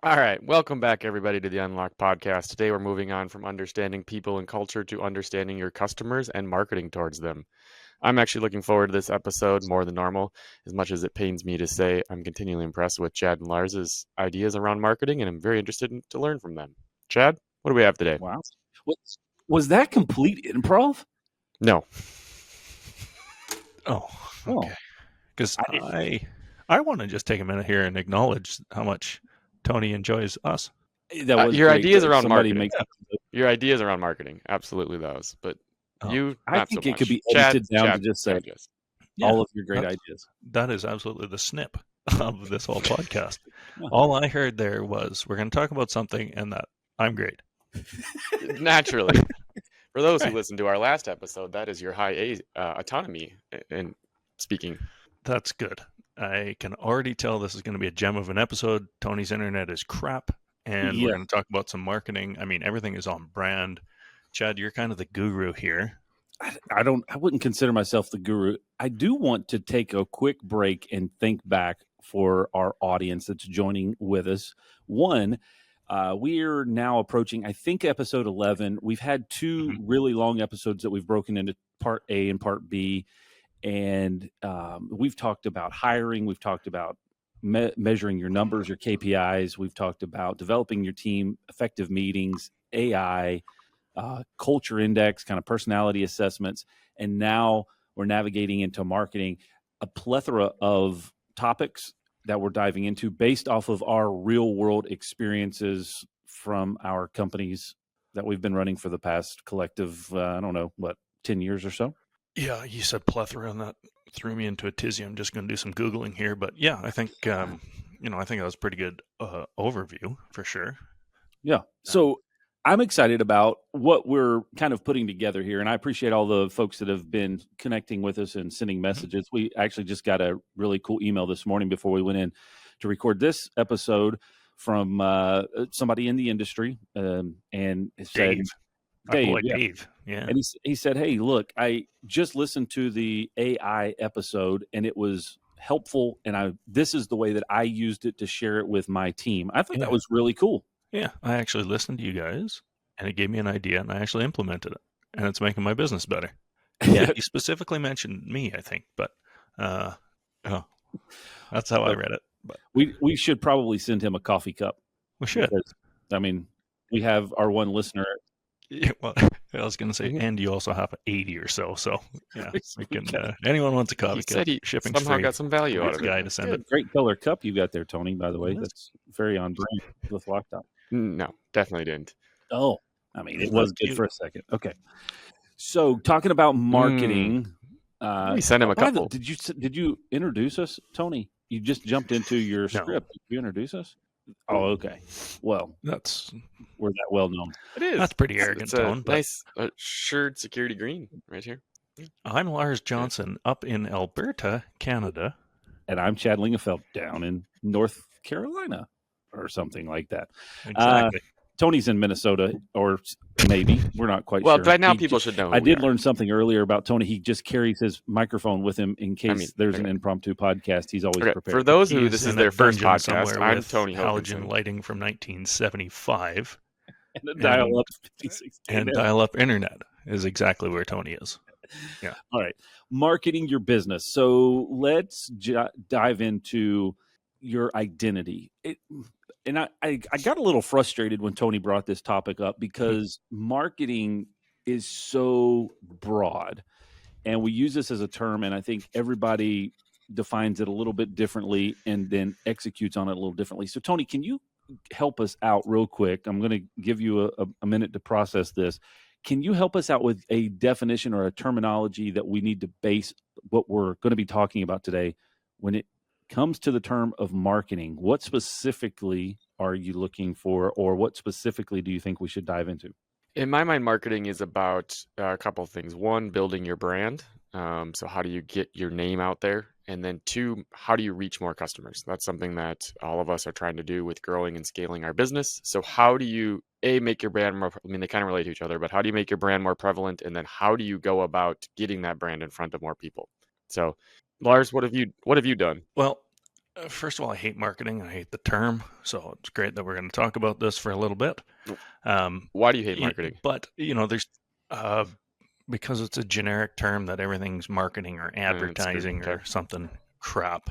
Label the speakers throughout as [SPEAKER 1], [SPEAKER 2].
[SPEAKER 1] All right, welcome back everybody to the Unlock podcast. Today we're moving on from understanding people and culture to understanding your customers and marketing towards them. I'm actually looking forward to this episode more than normal, as much as it pains me to say I'm continually impressed with Chad and Lars's ideas around marketing, and I'm very interested to learn from them. Chad, what do we have today?
[SPEAKER 2] Wow. Was that complete improv?
[SPEAKER 1] No.
[SPEAKER 3] Oh, okay. Because I want to just take a minute here and acknowledge how much Tony enjoys us.
[SPEAKER 2] That was
[SPEAKER 1] your
[SPEAKER 2] great.
[SPEAKER 1] ideas around
[SPEAKER 2] Somebody
[SPEAKER 1] marketing.
[SPEAKER 2] make
[SPEAKER 1] Your ideas around marketing, absolutely those. But you,
[SPEAKER 2] I
[SPEAKER 1] not
[SPEAKER 2] think
[SPEAKER 1] so
[SPEAKER 2] it
[SPEAKER 1] much.
[SPEAKER 2] could be
[SPEAKER 1] Chad,
[SPEAKER 2] edited down
[SPEAKER 1] Chad,
[SPEAKER 2] to just say
[SPEAKER 1] Chad, yes.
[SPEAKER 2] all of your great ideas.
[SPEAKER 3] That is absolutely the snip of this whole podcast. All I heard there was we're going to talk about something and that I'm great.
[SPEAKER 1] Naturally. For those who listened to our last episode, that is your high autonomy in speaking.
[SPEAKER 3] That's good. I can already tell this is going to be a gem of an episode. Tony's internet is crap, and we're going to talk about some marketing. I mean, everything is on brand. Chad, you're kind of the guru here.
[SPEAKER 2] I wouldn't consider myself the guru. I do want to take a quick break and think back for our audience that's joining with us. One, we are now approaching, I think, episode 11. We've had two really long episodes that we've broken into part A and part B. And we've talked about hiring. We've talked about measuring your numbers, your KPIs. We've talked about developing your team, effective meetings, AI, culture index, kind of personality assessments. And now we're navigating into marketing, a plethora of topics that we're diving into based off of our real world experiences from our companies that we've been running for the past collective, 10 years or so.
[SPEAKER 3] Yeah, you said plethora, and that threw me into a tizzy. I'm just going to do some Googling here. But yeah, I think, I think that was a pretty good overview for sure.
[SPEAKER 2] Yeah. So I'm excited about what we're kind of putting together here. And I appreciate all the folks that have been connecting with us and sending messages. We actually just got a really cool email this morning before we went in to record this episode from somebody in the industry. And it said,
[SPEAKER 3] Dave. Yeah.
[SPEAKER 2] And he said, hey, look, I just listened to the AI episode and it was helpful. And this is the way that I used it to share it with my team. I thought that was really cool.
[SPEAKER 3] Yeah. I actually listened to you guys and it gave me an idea and I actually implemented it and it's making my business better. Yeah. You specifically mentioned me, I think, but that's how I read it. But
[SPEAKER 2] we should probably send him a coffee cup.
[SPEAKER 3] We should.
[SPEAKER 2] Because, we have our one listener.
[SPEAKER 3] Yeah, well, I was going to say, and you also have 80 or so. So, yeah, we can. Anyone wants a coffee cup? Shipping
[SPEAKER 1] somehow
[SPEAKER 3] free.
[SPEAKER 1] Got some value out of it.
[SPEAKER 3] Guy to send it.
[SPEAKER 2] Great color cup you got there, Tony. By the way, that's very on brand with Lockdown.
[SPEAKER 1] No, definitely didn't.
[SPEAKER 2] Oh, it was good for a second. Okay, so talking about marketing,
[SPEAKER 1] we sent him a couple.
[SPEAKER 2] Did you introduce us, Tony? You just jumped into your script. Did you introduce us? Oh, okay. Well, we're that well known.
[SPEAKER 1] It is.
[SPEAKER 3] That's pretty arrogant tone.
[SPEAKER 1] Nice shirred security green right here.
[SPEAKER 3] I'm Lars Johnson up in Alberta, Canada.
[SPEAKER 2] And I'm Chad Lingefeld down in North Carolina or something like that.
[SPEAKER 3] Exactly.
[SPEAKER 2] Tony's in Minnesota, or maybe. We're not quite
[SPEAKER 1] sure.
[SPEAKER 2] Well,
[SPEAKER 1] right now people should know.
[SPEAKER 2] I did learn something earlier about Tony. He just carries his microphone with him in case there's an impromptu podcast. He's always prepared.
[SPEAKER 1] For those who this is their first podcast, I'm Tony
[SPEAKER 3] halogen lighting from 1975.
[SPEAKER 2] And a dial-up 56.
[SPEAKER 3] And dial-up internet is exactly where Tony is. Yeah.
[SPEAKER 2] All right. Marketing your business. So let's dive into your identity. And I got a little frustrated when Tony brought this topic up because marketing is so broad and we use this as a term and I think everybody defines it a little bit differently and then executes on it a little differently. So Tony, can you help us out real quick? I'm going to give you a minute to process this. Can you help us out with a definition or a terminology that we need to base what we're going to be talking about today when it comes to the term of marketing? What specifically are you looking for, or what specifically do you think we should dive into?
[SPEAKER 1] In my mind, marketing is about a couple of things. One, building your brand. So how do you get your name out there? And then two, how do you reach more customers? That's something that all of us are trying to do with growing and scaling our business. So how do you, make your brand more, they kind of relate to each other, but how do you make your brand more prevalent? And then how do you go about getting that brand in front of more people? So Lars, what have you done?
[SPEAKER 3] Well, First of all, I hate marketing. I hate the term. So it's great that we're going to talk about this for a little bit.
[SPEAKER 1] Why do you hate marketing?
[SPEAKER 3] But, there's because it's a generic term that everything's marketing or advertising or something crap.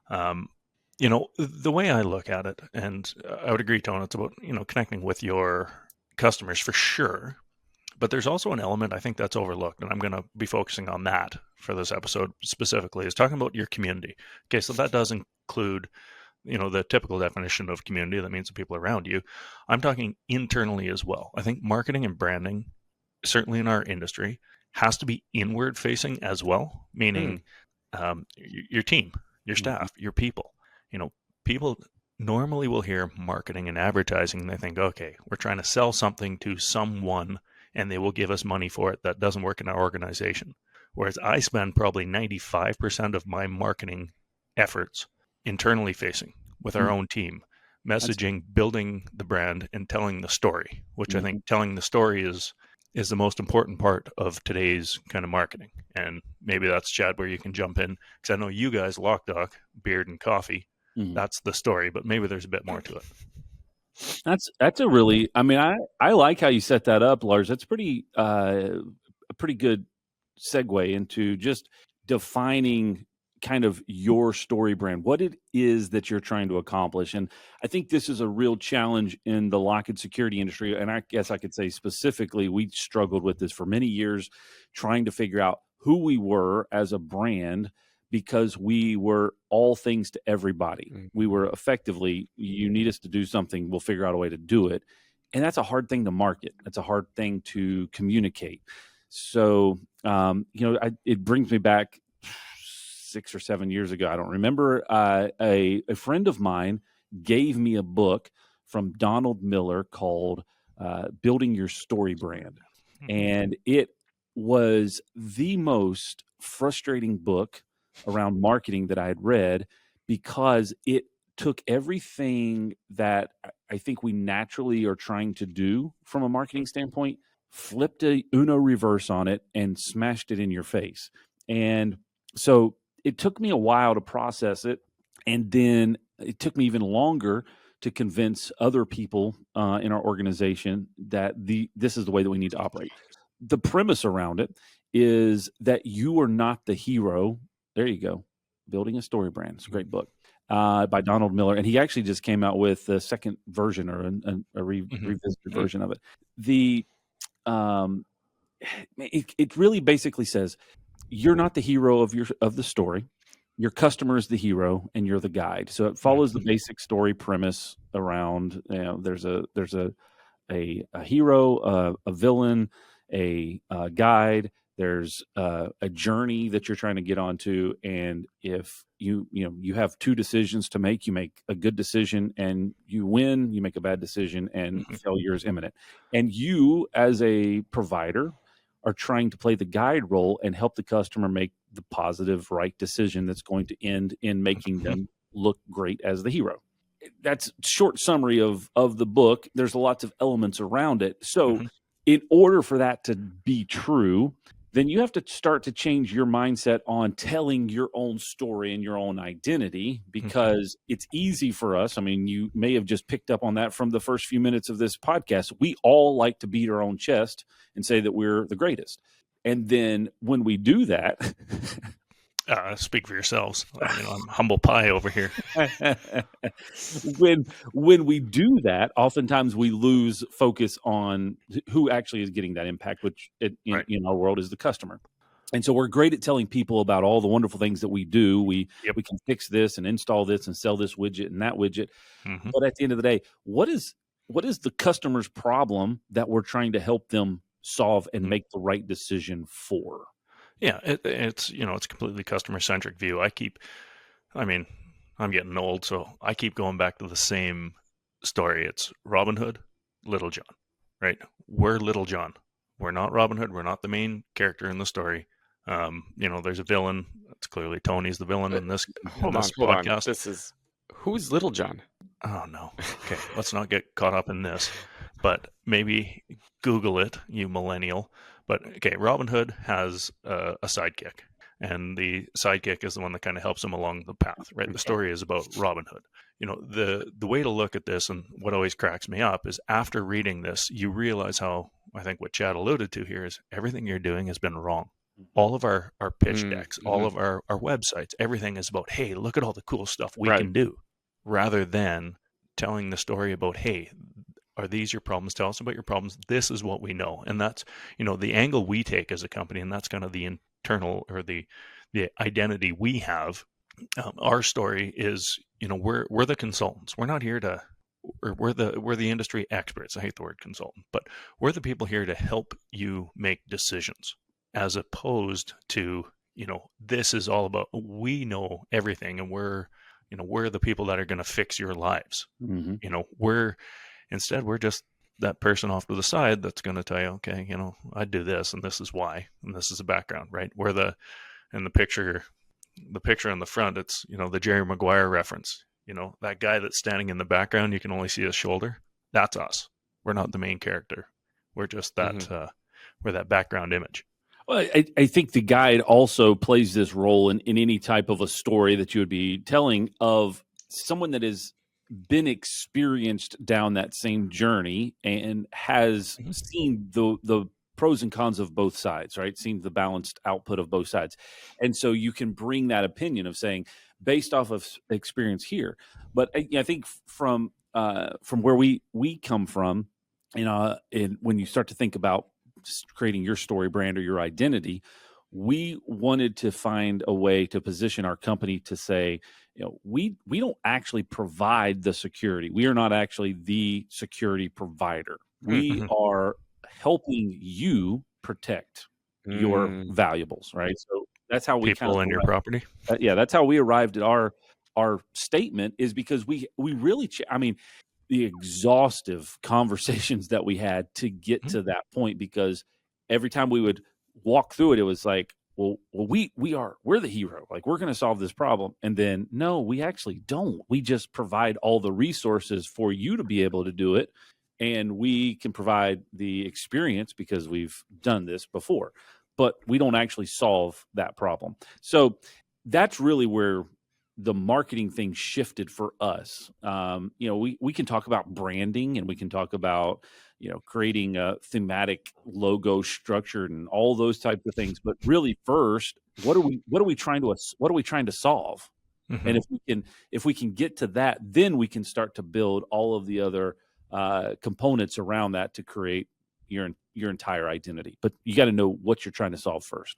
[SPEAKER 3] The way I look at it, and I would agree, Tone, it's about, connecting with your customers for sure. But there's also an element I think that's overlooked, and I'm going to be focusing on that for this episode specifically, is talking about your community. Okay, so that does include, the typical definition of community. That means the people around you. I'm talking internally as well. I think marketing and branding, certainly in our industry, has to be inward facing as well, meaning your team, your staff, your people. People normally will hear marketing and advertising and they think, okay, we're trying to sell something to someone and they will give us money for it. That doesn't work in our organization. Whereas I spend probably 95% of my marketing efforts internally facing with our own team, messaging, building the brand, and telling the story, which I think telling the story is the most important part of today's kind of marketing. And maybe that's, Chad, where you can jump in, because I know you guys, Lock Doc, beard and coffee, that's the story, but maybe there's a bit more to it.
[SPEAKER 2] That's a really, I mean, I like how you set that up, Lars. That's a pretty good segue into just defining kind of your story brand, what it is that you're trying to accomplish. And I think this is a real challenge in the lock and security industry. And I guess I could say specifically, we struggled with this for many years, trying to figure out who we were as a brand, because we were all things to everybody. We were effectively, you need us to do something, we'll figure out a way to do it. And that's a hard thing to market. That's a hard thing to communicate. So, it brings me back 6 or 7 years ago. I don't remember. A friend of mine gave me a book from Donald Miller called Building Your Story Brand. And it was the most frustrating book around marketing that I had read, because it took everything that I think we naturally are trying to do from a marketing standpoint, flipped a Uno reverse on it and smashed it in your face. And so it took me a while to process it. And then it took me even longer to convince other people in our organization that this is the way that we need to operate. The premise around it is that you are not the hero. There you go. Building a Story Brand. It's a great book by Donald Miller. And he actually just came out with the second version, or a revisited version of it. It really basically says you're not the hero of the story. Your customer is the hero and you're the guide. So it follows the basic story premise around, there's a hero, a villain, a guide. There's a journey that you're trying to get onto, and if you have two decisions to make, you make a good decision and you win. You make a bad decision and failure is imminent. And you, as a provider, are trying to play the guide role and help the customer make the positive, right decision that's going to end in making them look great as the hero. That's a short summary of the book. There's lots of elements around it. So in order for that to be true, then you have to start to change your mindset on telling your own story and your own identity, because it's easy for us. I mean, you may have just picked up on that from the first few minutes of this podcast. We all like to beat our own chest and say that we're the greatest. And then when we do that,
[SPEAKER 3] speak for yourselves. I'm humble pie over here.
[SPEAKER 2] When we do that, oftentimes we lose focus on who actually is getting that impact, which in our world is the customer. And so we're great at telling people about all the wonderful things that we do. We can fix this and install this and sell this widget and that widget. But at the end of the day, what is the customer's problem that we're trying to help them solve and make the right decision for?
[SPEAKER 3] Yeah, it's a completely customer-centric view. I'm getting old, so I keep going back to the same story. It's Robin Hood, Little John, right? We're Little John. We're not Robin Hood. We're not the main character in the story. There's a villain. It's clearly Tony's the villain in this podcast.
[SPEAKER 1] Who's Little John?
[SPEAKER 3] Oh, no. Okay, let's not get caught up in this. But maybe Google it, you millennial. But okay, Robin Hood has a sidekick, and the sidekick is the one that kind of helps them along the path, right? The story is about Robin Hood. The way to look at this, and what always cracks me up, is after reading this, you realize how, I think what Chad alluded to here, is everything you're doing has been wrong. All of our pitch decks, all of our websites, everything is about, hey, look at all the cool stuff we can do, rather than telling the story about, hey, are these your problems? Tell us about your problems. This is what we know. And that's, the angle we take as a company, and that's kind of the internal, or the identity we have. Our story is, we're the consultants. We're not here to, or we're the industry experts. I hate the word consultant, but we're the people here to help you make decisions, as opposed to, this is all about, we know everything, and we're the people that are going to fix your lives. Instead, we're just that person off to the side that's going to tell you, okay, I do this, and this is why, and this is the background, right? We're the picture on the front, it's, the Jerry Maguire reference, that guy that's standing in the background, you can only see his shoulder. That's us. We're not the main character. We're just that, we're that background image.
[SPEAKER 2] Well, I think the guide also plays this role in any type of a story that you would be telling, of someone that has been experienced down that same journey and has seen the pros and cons of both sides, right? Seen the balanced output of both sides. And so you can bring that opinion of saying, based off of experience here. But I think from where we come from, and when you start to think about creating your story brand or your identity, we wanted to find a way to position our company to say, we don't actually provide the security. We are not actually the security provider. We are helping you protect your valuables, right? So that's how we
[SPEAKER 3] people in your property.
[SPEAKER 2] That's how we arrived at our statement, is because we really, the exhaustive conversations that we had to get to that point, because every time we would walk through it, it was like, well, we're the hero. Like, we're going to solve this problem. And then, no, we actually don't. We just provide all the resources for you to be able to do it. And we can provide the experience because we've done this before, but we don't actually solve that problem. So that's really where the marketing thing shifted for us. We can talk about branding, and we can talk about, creating a thematic logo structure and all those types of things. But really, first, what are we trying to solve? And if we can get to that, then we can start to build all of the other components around that to create your entire identity. But you got to know what you're trying to solve first.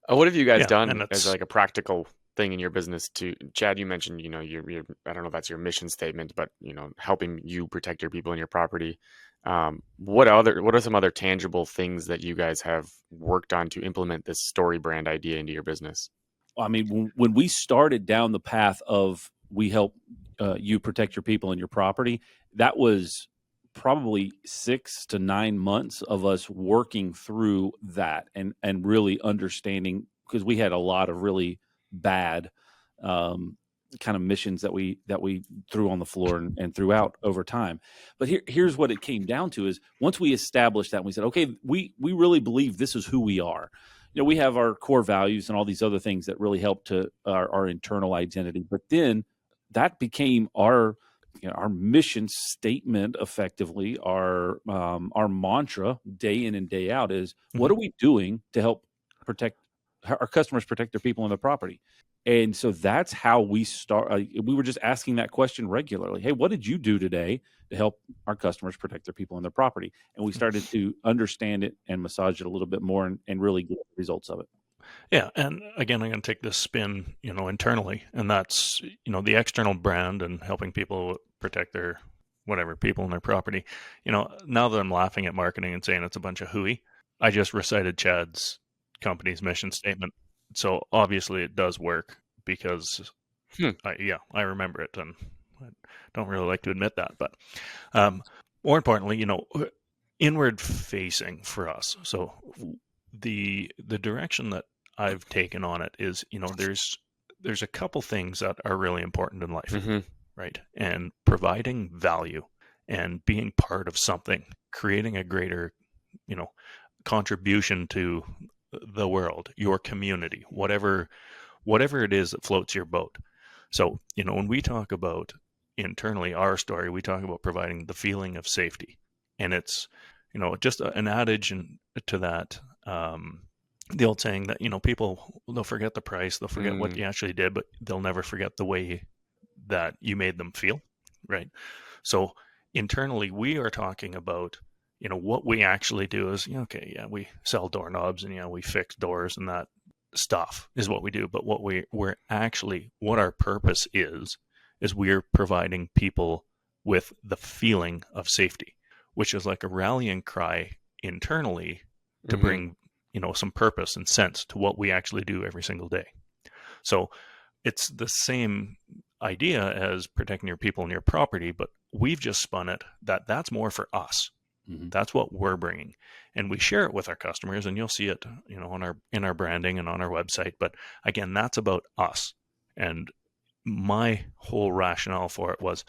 [SPEAKER 1] What have you guys done as like a practical thing in your business to, Chad, you mentioned, your I don't know if that's your mission statement, but helping you protect your people and your property. What are some other tangible things that you guys have worked on to implement this story brand idea into your business?
[SPEAKER 2] I mean, when we started down the path of, we help you protect your people and your property, that was probably 6 to 9 months of us working through that and really understanding, because we had a lot of really bad kind of missions that we threw on the floor and threw out over time. But here's what it came down to, is once we established that, and we said, okay, we really believe this is who we are. We have our core values and all these other things that really help to our internal identity. But then that became our mission statement, effectively, our mantra day in and day out is, what are we doing to help protect our customers, protect their people and their property? And so that's how we start. We were just asking that question regularly. Hey, what did you do today to help our customers protect their people and their property? And we started to understand it and massage it a little bit more and really get the results of it.
[SPEAKER 3] Yeah. And again, I'm going to take this spin, internally, and that's, the external brand and helping people protect their people and their property. Now that I'm laughing at marketing and saying it's a bunch of hooey, I just recited Chad's company's mission statement. So obviously it does work, because I remember it, and I don't really like to admit that. But more importantly, inward facing for us. So the direction that I've taken on it is, there's a couple things that are really important in life, right? And providing value and being part of something, creating a greater, contribution to the world, your community, whatever it is that floats your boat. So, when we talk about internally our story, we talk about providing the feeling of safety. And it's, just an adage to that, the old saying that, people, they'll forget the price, they'll forget what you actually did, but they'll never forget the way that you made them feel, right? So internally, we are talking about, what we actually do is, we sell doorknobs and, we fix doors, and that stuff is what we do. But what our purpose is we're providing people with the feeling of safety, which is like a rallying cry internally to bring, some purpose and sense to what we actually do every single day. So it's the same idea as protecting your people and your property, but we've just spun it that's more for us. That's what we're bringing, and we share it with our customers, and you'll see it, in our branding and on our website. But again, that's about us. And my whole rationale for it was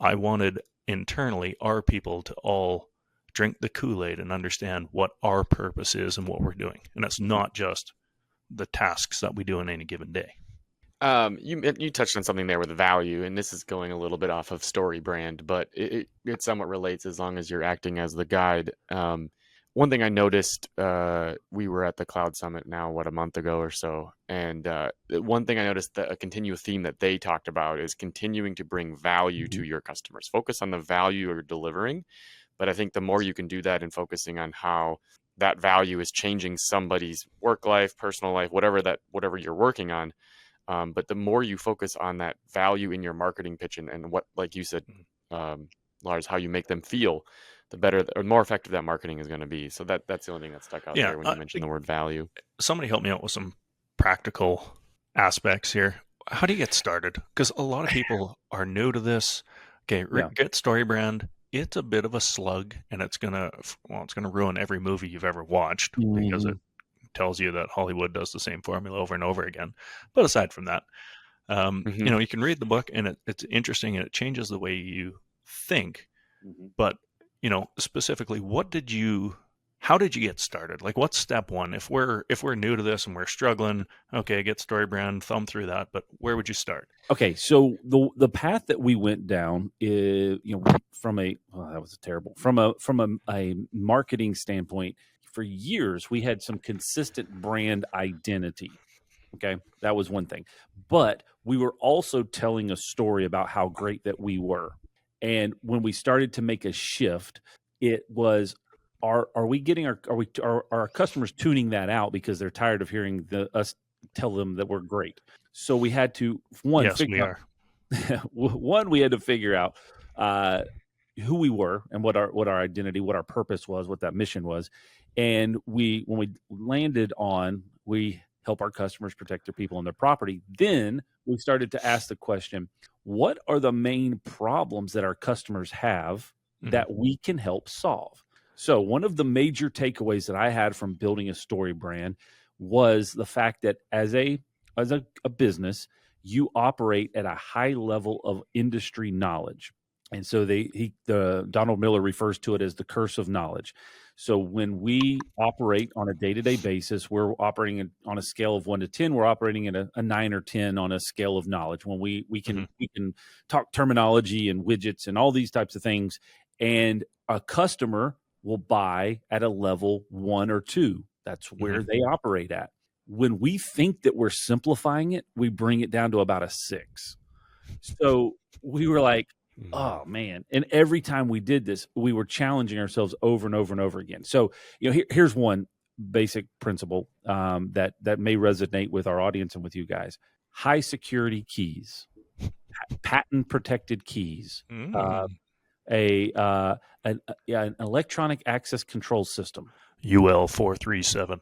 [SPEAKER 3] I wanted internally our people to all drink the Kool-Aid and understand what our purpose is and what we're doing. And it's not just the tasks that we do in any given day.
[SPEAKER 1] You touched on something there with value, and this is going a little bit off of StoryBrand, but it somewhat relates as long as you're acting as the guide. One thing I noticed, we were at the Cloud Summit now, a month ago or so, and one thing I noticed that a continual theme that they talked about is continuing to bring value to your customers. Focus on the value you're delivering, but I think the more you can do that and focusing on how that value is changing somebody's work life, personal life, whatever you're working on. But the more you focus on that value in your marketing pitch and what, like you said, Lars, how you make them feel, the better or more effective that marketing is going to be. So that's the only thing that stuck out there when you mentioned the word value.
[SPEAKER 3] Somebody help me out with some practical aspects here. How do you get started? Because a lot of people are new to this. Okay, get StoryBrand. It's a bit of a slug, and it's gonna ruin every movie you've ever watched because it tells you that Hollywood does the same formula over and over again. But aside from that, you can read the book, and it's interesting, and it changes the way you think. But specifically, how did you get started? Like, what's step one? If we're new to this and we're struggling, okay, get StoryBrand, thumb through that. But where would you start?
[SPEAKER 2] Okay, so the path that we went down is, from a marketing standpoint, for years we had some consistent brand identity. Okay, that was one thing, but we were also telling a story about how great that we were. And when we started to make a shift, it was, are our customers tuning that out because they're tired of hearing us tell them that we're great? So we had to we had to figure out who we were and what our identity, what our purpose was, what that mission was. And when we landed on, we help our customers protect their people and their property, then we started to ask the question, what are the main problems that our customers have that we can help solve? So one of the major takeaways that I had from building a StoryBrand was the fact that as a business, you operate at a high level of industry knowledge. And so Donald Miller refers to it as the curse of knowledge. So when we operate on a day-to-day basis, we're operating on a scale of 1 to 10. We're operating at a 9 or 10 on a scale of knowledge. When we can talk terminology and widgets and all these types of things, and a customer will buy at a level 1 or 2. That's where they operate at. When we think that we're simplifying it, we bring it down to about a 6. So we were like, oh man. And every time we did this, we were challenging ourselves over and over and over again. So, here's one basic principle that may resonate with our audience and with you guys. High security keys, patent protected keys, an electronic access control system.
[SPEAKER 3] UL 437.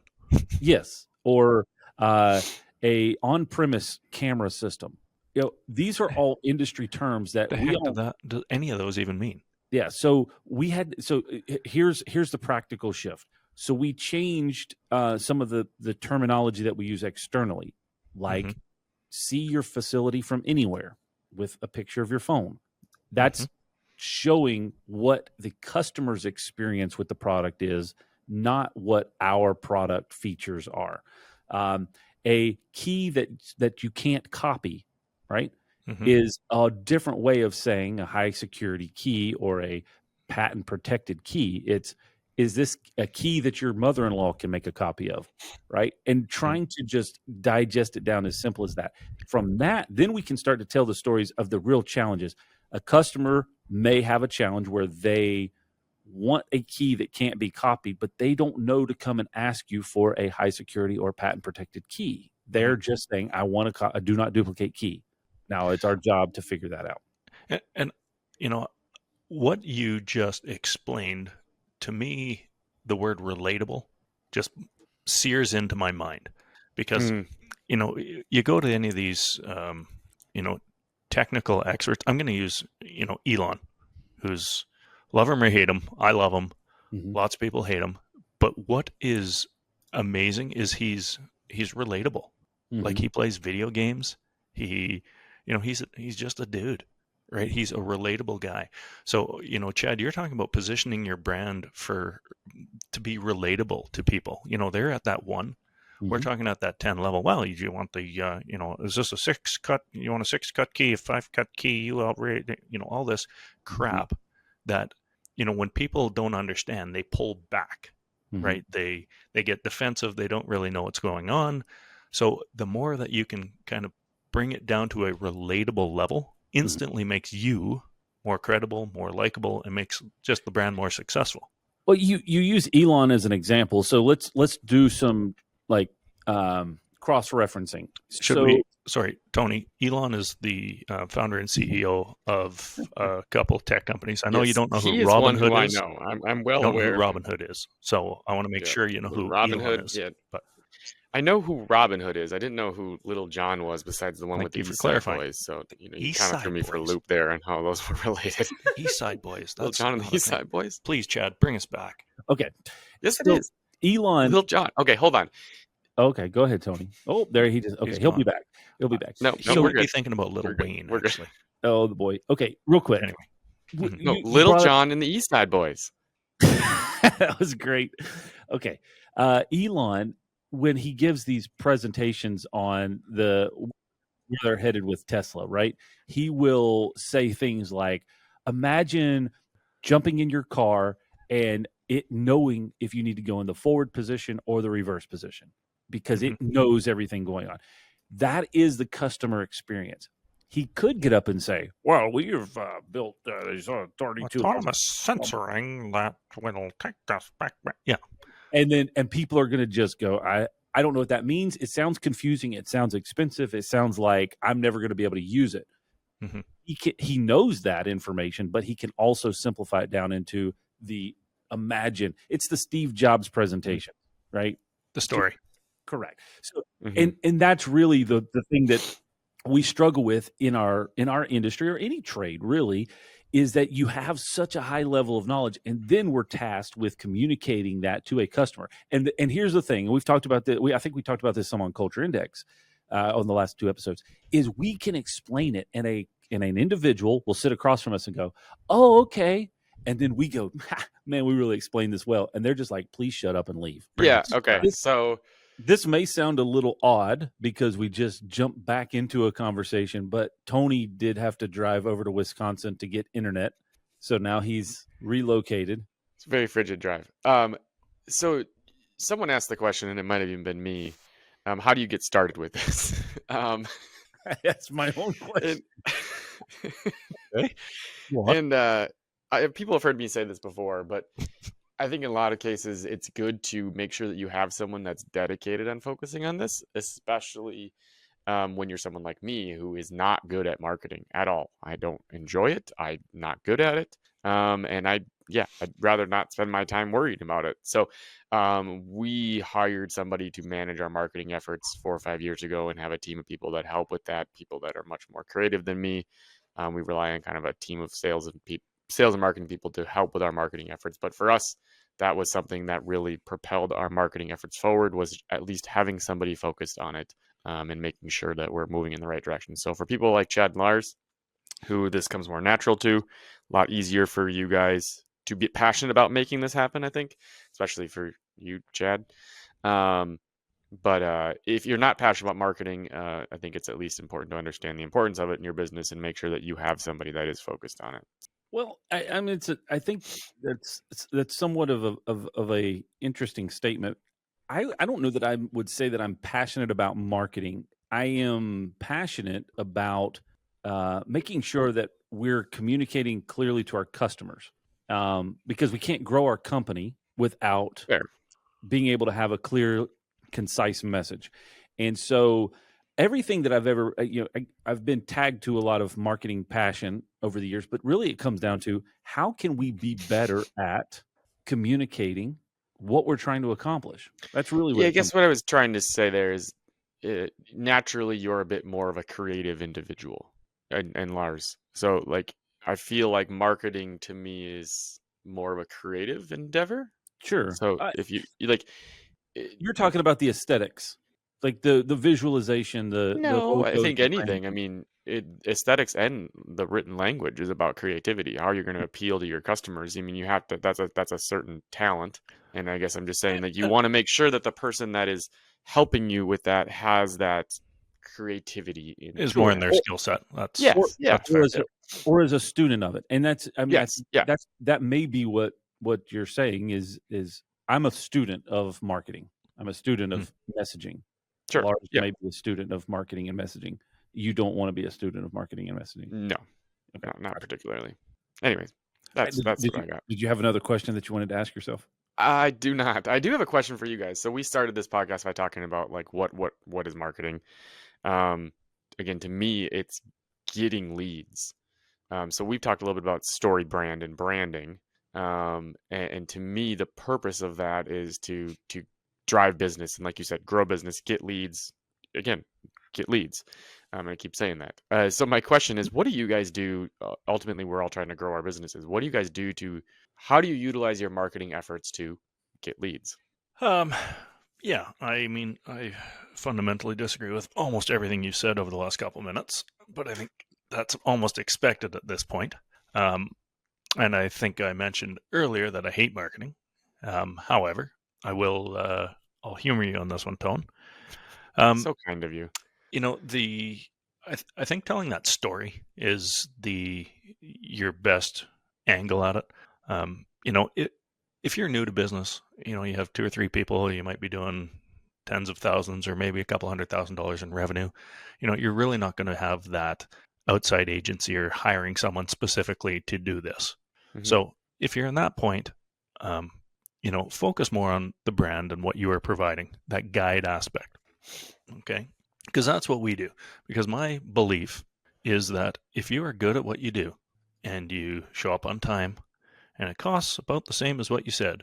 [SPEAKER 2] Yes. Or a on-premise camera system. These are all industry terms that
[SPEAKER 3] do any of those even mean?
[SPEAKER 2] Yeah. So here's the practical shift. So we changed some of the terminology that we use externally, like see your facility from anywhere with a picture of your phone. That's showing what the customer's experience with the product is, not what our product features are. A key that you can't copy, right, is a different way of saying a high security key or a patent protected key. Is this a key that your mother-in-law can make a copy of, right? And trying to just digest it down as simple as that. From that, then we can start to tell the stories of the real challenges. A customer may have a challenge where they want a key that can't be copied, but they don't know to come and ask you for a high security or patent protected key. They're just saying, I want a do not duplicate key. Now it's our job to figure that out.
[SPEAKER 3] And what you just explained, to me, the word relatable just sears into my mind, because you go to any of these technical experts. I'm going to use Elon, who's, love him or hate him, I love him. Lots of people hate him, but what is amazing is he's relatable. Like, he plays video games. He's just a dude, right? He's a relatable guy. So, Chad, you're talking about positioning your brand to be relatable to people. They're at that 1. We're talking at that 10 level. Well, you want the, is this a 6 cut? You want a 6 cut key, a 5 cut key? You outrate, all this crap that, when people don't understand, they pull back, right? They get defensive. They don't really know what's going on. So the more that you can kind of bring it down to a relatable level, instantly makes you more credible, more likable, and makes just the brand more successful.
[SPEAKER 2] Well, you use Elon as an example, so let's do some cross-referencing.
[SPEAKER 3] Sorry, Tony. Elon is the founder and CEO of a couple of tech companies. I know you don't know who Robinhood is.
[SPEAKER 1] I know. I'm well aware
[SPEAKER 3] who Robinhood is. So I want to make sure you know who Robinhood is.
[SPEAKER 1] Yeah. But I know who Robinhood is. I didn't know who Little John was, besides the one with the East Side Boys. So you kind of threw me for a loop there on how those were related.
[SPEAKER 3] East Side Boys.
[SPEAKER 1] Little John and the East Side Boys.
[SPEAKER 3] Please, Chad, bring us back.
[SPEAKER 2] Okay.
[SPEAKER 1] Yes, it is.
[SPEAKER 2] Elon.
[SPEAKER 1] Little John. Okay, hold on.
[SPEAKER 2] Okay, go ahead, Tony. Oh, there he just. Okay, he'll be back. He'll be back.
[SPEAKER 3] No, we're good. Thinking about Little Wayne. Actually.
[SPEAKER 2] Oh, the boy. Okay, real quick.
[SPEAKER 3] Anyway,
[SPEAKER 1] Little John and the East Side Boys.
[SPEAKER 2] That was great. Okay, Elon, when he gives these presentations on where they're headed with Tesla, right? He will say things like, "Imagine jumping in your car and it knowing if you need to go in the forward position or the reverse position, because it knows everything going on." That is the customer experience. He could get up and say, "Well, we've built these 32
[SPEAKER 3] autonomous sensoring that will take us back." Yeah,
[SPEAKER 2] and people are going to just go, I don't know what that means. It sounds confusing. It sounds expensive. It sounds like I'm never going to be able to use it." He knows that information, but he can also simplify it down into imagine. It's the Steve Jobs presentation, right?
[SPEAKER 3] The story.
[SPEAKER 2] Correct. So, and that's really the thing that we struggle with in our industry, or any trade really, is that you have such a high level of knowledge, and then we're tasked with communicating that to a customer. And here's the thing: we've talked about that. I think we talked about this some on Culture Index on the last 2 episodes. Is we can explain it, and an individual will sit across from us and go, "Oh, okay." And then we go, "Man, we really explained this well." And they're just like, "Please shut up and leave."
[SPEAKER 1] Yeah. Okay. So
[SPEAKER 2] this may sound a little odd because we just jumped back into a conversation, but Tony did have to drive over to Wisconsin to get internet. So now he's relocated.
[SPEAKER 1] It's a very frigid drive. So someone asked the question, and it might have even been me. How do you get started with this?
[SPEAKER 2] That's my own question.
[SPEAKER 1] And people have heard me say this before, but I think in a lot of cases, it's good to make sure that you have someone that's dedicated on focusing on this, especially when you're someone like me who is not good at marketing at all. I don't enjoy it. I'm not good at it. And I'd rather not spend my time worried about it. So we hired somebody to manage our marketing efforts 4 or 5 years ago, and have a team of people that help with that, people that are much more creative than me. We rely on kind of a team of sales and marketing people to help with our marketing efforts. But for us, that was something that really propelled our marketing efforts forward, was at least having somebody focused on it and making sure that we're moving in the right direction. So for people like Chad and Lars, who this comes more natural to, a lot easier for you guys to be passionate about making this happen, I think, especially for you, Chad. But if you're not passionate about marketing, I think it's at least important to understand the importance of it in your business and make sure that you have somebody that is focused on it.
[SPEAKER 2] Well, I mean, I think that's somewhat of a interesting statement. I don't know that I would say that I'm passionate about marketing. I am passionate about making sure that we're communicating clearly to our customers, because we can't grow our company without
[SPEAKER 1] Fair.
[SPEAKER 2] being able to have a clear, concise message. And so everything that I've ever, I've been tagged to a lot of marketing passion over the years, but really it comes down to how can we be better at communicating what we're trying to accomplish? That's really what
[SPEAKER 1] Yeah, I
[SPEAKER 2] it comes.
[SPEAKER 1] guess what I was trying to say there is naturally you're a bit more of a creative individual, and Lars. So like I feel like marketing to me is more of a creative endeavor.
[SPEAKER 2] Sure.
[SPEAKER 1] So if you like,
[SPEAKER 2] You're talking about the aesthetics, like the visualization, the
[SPEAKER 1] no, I
[SPEAKER 2] logos,
[SPEAKER 1] think
[SPEAKER 2] the
[SPEAKER 1] anything. I
[SPEAKER 2] branding.
[SPEAKER 1] mean, aesthetics and the written language is about creativity. How you're going to appeal to your customers. I mean, you have to. That's a certain talent. And I guess I'm just saying that you want to make sure that the person that is helping you with that has that creativity in
[SPEAKER 3] Is more in
[SPEAKER 1] them.
[SPEAKER 3] their skill set. That's
[SPEAKER 1] Yes,
[SPEAKER 2] or,
[SPEAKER 1] yeah,
[SPEAKER 3] that's fair.
[SPEAKER 2] or as a student of it. And that's, I mean, I
[SPEAKER 1] yes,
[SPEAKER 2] think
[SPEAKER 1] yeah,
[SPEAKER 2] that may be what you're saying is I'm a student of marketing. I'm a student of messaging.
[SPEAKER 1] sure,
[SPEAKER 2] Lars
[SPEAKER 1] yeah.
[SPEAKER 2] may be a student of marketing and messaging. You don't want to be a student of marketing and messaging.
[SPEAKER 1] No,
[SPEAKER 2] Okay.
[SPEAKER 1] not particularly. Anyways, that's
[SPEAKER 2] Did
[SPEAKER 1] what
[SPEAKER 2] you,
[SPEAKER 1] I got.
[SPEAKER 2] did you have another question that you wanted to ask yourself?
[SPEAKER 1] I do not. I do have a question for you guys. So we started this podcast by talking about like what is marketing. Um, Again, to me, it's getting leads. So we've talked a little bit about StoryBrand and branding. And to me, the purpose of that is to drive business and, like you said, grow business, get leads. Again, get leads. I keep saying that. So my question is, what do you guys do? Ultimately, we're all trying to grow our businesses. What do you guys do to? How do you utilize your marketing efforts to get leads?
[SPEAKER 3] Yeah, I mean, I fundamentally disagree with almost everything you said over the last couple of minutes, but I think that's almost expected at this point. And I think I mentioned earlier that I hate marketing. However, I'll humor you on this one, Tone.
[SPEAKER 1] So kind of you.
[SPEAKER 3] You know, I think telling that story is your best angle at it. You know, if you're new to business, you know, you have 2 or 3 people, you might be doing tens of thousands or maybe a couple $100,000 in revenue. You know, you're really not going to have that outside agency or hiring someone specifically to do this.
[SPEAKER 1] Mhm.
[SPEAKER 3] So if you're in that point, you know, focus more on the brand and what you are providing, that guide aspect. Okay. Because that's what we do. Because my belief is that if you are good at what you do and you show up on time and it costs about the same as what you said,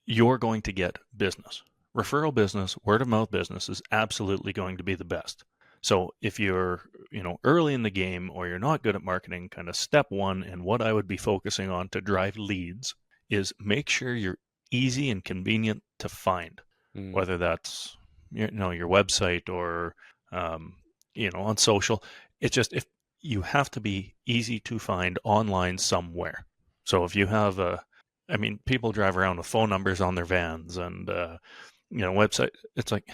[SPEAKER 3] you're going to get business. Referral business, word of mouth business is absolutely going to be the best. So if you're, you know, early in the game or you're not good at marketing, kind of step one and what I would be focusing on to drive leads is make sure you're easy and convenient to find,
[SPEAKER 1] Mm.
[SPEAKER 3] whether that's, you know, your website or, you know, on social. It's just, if you have to be easy to find online somewhere. So if you have I mean, people drive around with phone numbers on their vans and, you know, website. It's like,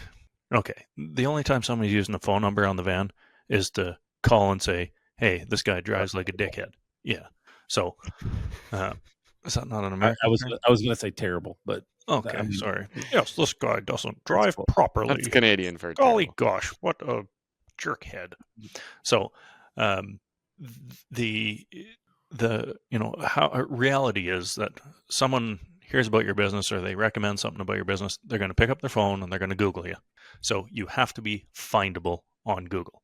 [SPEAKER 3] okay, the only time somebody's using a phone number on the van is to call and say, hey, this guy drives like a dickhead. Yeah. So, is that not an American
[SPEAKER 2] I was
[SPEAKER 3] thing?
[SPEAKER 2] I was going to say terrible, but
[SPEAKER 3] Okay,
[SPEAKER 2] I mean,
[SPEAKER 3] sorry. Yes, this guy doesn't drive
[SPEAKER 2] cool.
[SPEAKER 3] properly.
[SPEAKER 1] That's Canadian for
[SPEAKER 3] Golly
[SPEAKER 1] terrible.
[SPEAKER 3] gosh, what a jerkhead. So, the you know, how reality is that someone hears about your business or they recommend something about your business, they're going to pick up their phone and they're going to Google you. So you have to be findable on Google.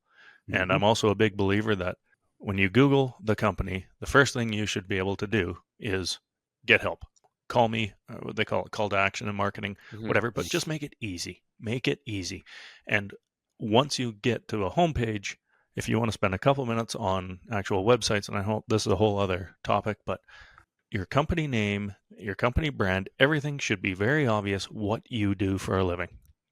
[SPEAKER 3] And I'm also a big believer that when you Google the company, the first thing you should be able to do is get help. Call me, what they call it, call to action in marketing,
[SPEAKER 1] Mhm.
[SPEAKER 3] whatever, but just make it easy. Make it easy. And once you get to a homepage, if you want to spend a couple minutes on actual websites, and I hope this is a whole other topic, but your company name, your company brand, everything should be very obvious what you do for a living.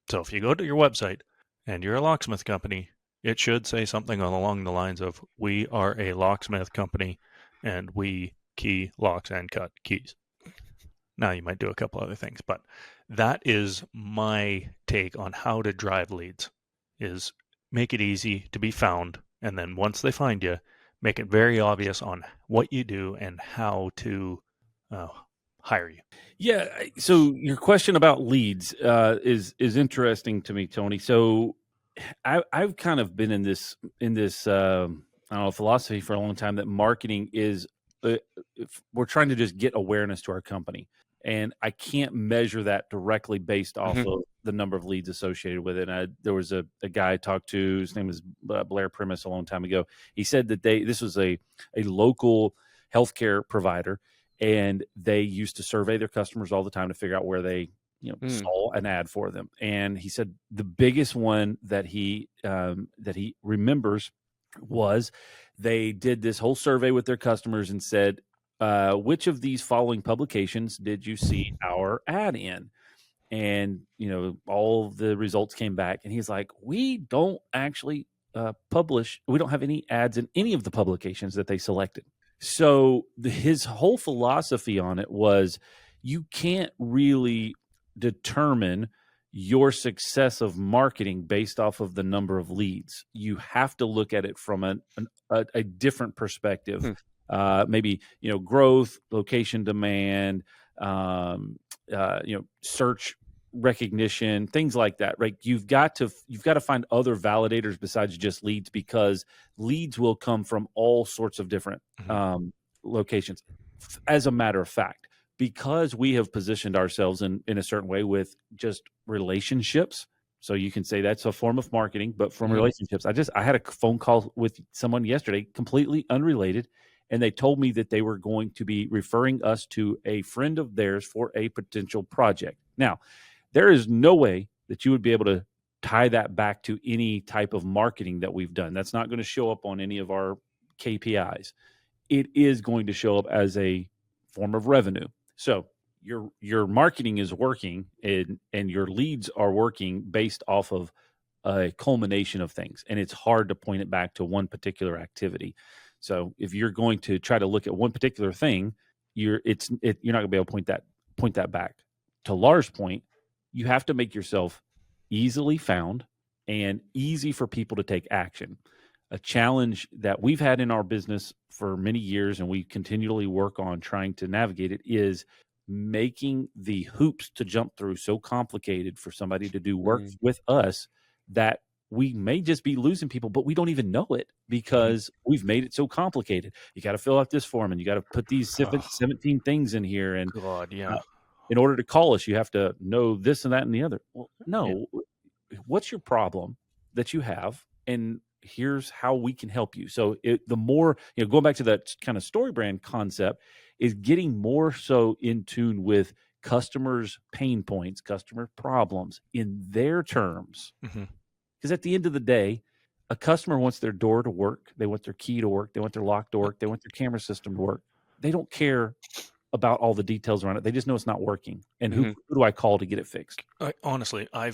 [SPEAKER 3] So if you go to your website and you're a locksmith company, it should say something along the lines of, we are a locksmith company and we key, locks, and cut keys. Now you might do a couple other things, but that is my take on how to drive leads, is make it easy to be found. And then once they find you, make it very obvious on what you do and how to hire you.
[SPEAKER 2] Yeah. So your question about leads is interesting to me, Tony. So I've kind of been in this I don't know, philosophy for a long time that marketing is we're trying to just get awareness to our company, and I can't measure that directly based off of the number of leads associated with it. And there was a guy I talked to, his name was Blair Primus, a long time ago. He said that this was a local healthcare provider, and they used to survey their customers all the time to figure out where they saw an ad for them. And he said the biggest one that he remembers was they did this whole survey with their customers and said, which of these following publications did you see our ad in? And, all of the results came back, and he's like, we don't actually publish. We don't have any ads in any of the publications that they selected. So his whole philosophy on it was, you can't really determine your success of marketing based off of the number of leads. You have to look at it from a different perspective. Maybe, growth, location demand, search recognition, things like that, right? You've got to find other validators besides just leads, because leads will come from all sorts of different locations. As a matter of fact, because we have positioned ourselves in a certain way with just relationships. So you can say that's a form of marketing, but from relationships. I had a phone call with someone yesterday, completely unrelated, and they told me that they were going to be referring us to a friend of theirs for a potential project. Now, there is no way that you would be able to tie that back to any type of marketing that we've done. That's not going to show up on any of our KPIs. It is going to show up as a form of revenue. So your marketing is working, and your leads are working based off of a culmination of things. And it's hard to point it back to one particular activity. So if you're going to try to look at one particular thing, you're not going to be able to point that back. To Lars' point, you have to make yourself easily found and easy for people to take action. A challenge that we've had in our business for many years, and we continually work on trying to navigate it, is making the hoops to jump through so complicated for somebody to do work with us that we may just be losing people, but we don't even know it because we've made it so complicated. You got to fill out this form, and you got to put these 17 things in here. And in order to call us, you have to know this and that and the other. Well, no. What's your problem that you have? And here's how we can help you. So the more, going back to that kind of StoryBrand concept, is getting more so in tune with customers' pain points, customer problems in their terms. Because at the end of the day, a customer wants their door to work. They want their key to work. They want their lock to work. They want their camera system to work. They don't care about all the details around it. They just know it's not working. And who do I call to get it fixed?
[SPEAKER 3] Honestly, I